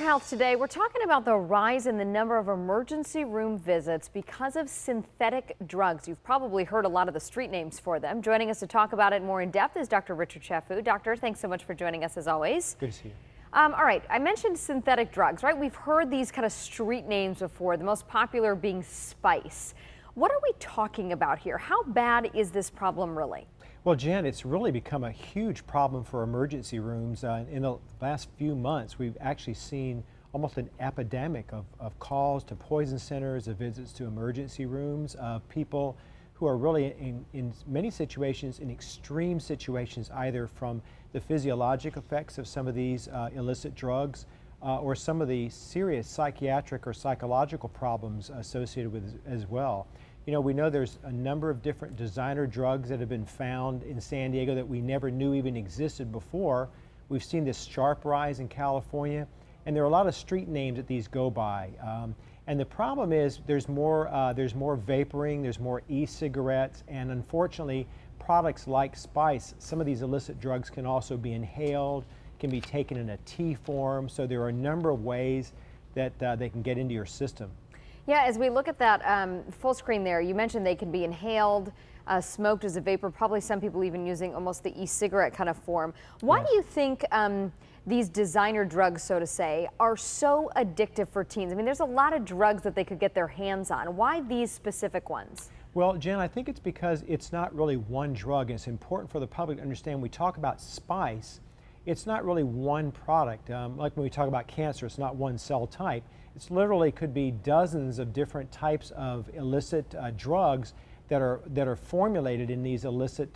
Health today, we're talking about the rise in the number of emergency room visits because of synthetic drugs. You've probably heard a lot of the street names for them. Joining us to talk about it more in depth is Dr. Richard Chaffoo. Doctor, thanks so much for joining us as always. Good to see you. All right, I mentioned synthetic drugs, right? We've heard these kind of street names before, the most popular being spice. What are we talking about here? How bad is this problem really? Well, Jen, it's really become a huge problem for emergency rooms. In the last few months, we've actually seen almost an epidemic of calls to poison centers, of visits to emergency rooms, of people who are really in many situations, in extreme situations, either from the physiologic effects of some of these illicit drugs or some of the serious psychiatric or psychological problems associated with it as well. You know, we know there's a number of different designer drugs that have been found in San Diego that we never knew even existed before. We've seen this sharp rise in California, and there are a lot of street names that these go by. And the problem is there's more vaporing, there's more e-cigarettes, and unfortunately, products like spice, some of these illicit drugs can also be inhaled, can be taken in a tea form. So there are a number of ways that they can get into your system. Yeah, as we look at that full screen there, you mentioned they can be inhaled, smoked as a vapor, probably some people even using almost the e-cigarette kind of form. Why do you think these designer drugs, so to say, are so addictive for teens? I mean, there's a lot of drugs that they could get their hands on. Why these specific ones? Well, Jen, I think it's because it's not really one drug. It's important for the public to understand we talk about spice. It's not really one product. Like when we talk about cancer, it's not one cell type. It's literally could be dozens of different types of illicit drugs that are formulated in these illicit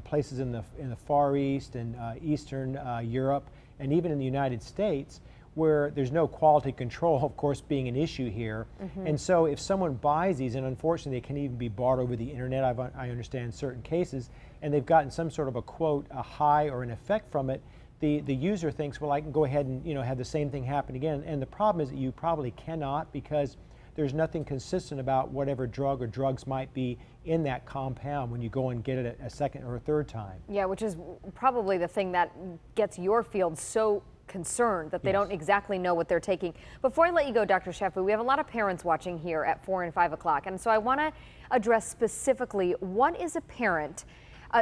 places in the Far East and Eastern Europe, and even in the United States, where there's no quality control, of course, being an issue here. And so if someone buys these, and unfortunately they can even be bought over the internet, I understand certain cases, and they've gotten some sort of a quote, a high or an effect from it, the user thinks, well, I can go ahead and have the same thing happen again. And the problem is that you probably cannot, because there's nothing consistent about whatever drug or drugs might be in that compound when you go and get it a second or a third time. Yeah, which is probably the thing that gets your field so concerned that they don't exactly know what they're taking. Before I let you go, Dr. Chaffoo, we have a lot of parents watching here at 4 and 5 o'clock, and so I want to address specifically what is a parent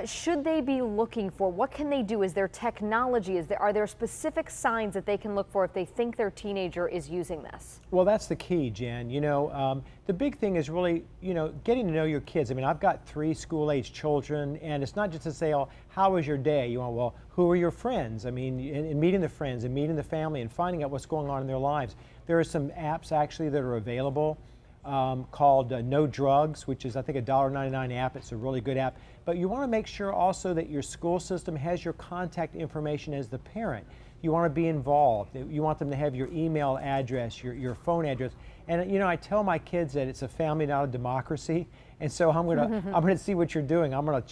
should they be looking for? What can they do? Is there technology? Are there specific signs that they can look for if they think their teenager is using this? Well, that's the key, Jen. The big thing is really, getting to know your kids. I mean, I've got 3 school-age children, and it's not just to say, oh, how was your day? You want, well, who are your friends? I mean, and meeting the friends and meeting the family and finding out what's going on in their lives. There are some apps actually that are available called No Drugs, which is I think a $1.99 app. It's a really good app. But you want to make sure also that your school system has your contact information as the parent. You want to be involved. You want them to have your email address, your phone address. And I tell my kids that it's a family, not a democracy. And so I'm gonna see what you're doing. I'm gonna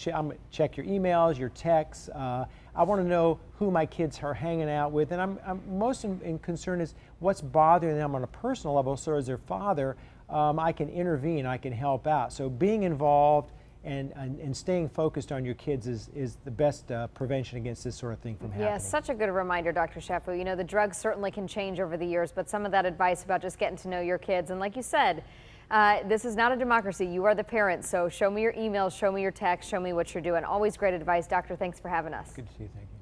check your emails, your texts. I want to know who my kids are hanging out with, and I'm most concerned is what's bothering them on a personal level. So as their father, I can intervene, I can help out. So being involved and staying focused on your kids is the best prevention against this sort of thing from happening. Yeah, such a good reminder, Dr. Chaffoo. The drugs certainly can change over the years, but some of that advice about just getting to know your kids, and like you said, this is not a democracy. You are the parents, so show me your emails, show me your texts, show me what you're doing. Always great advice. Doctor, thanks for having us. Good to see you. Thank you.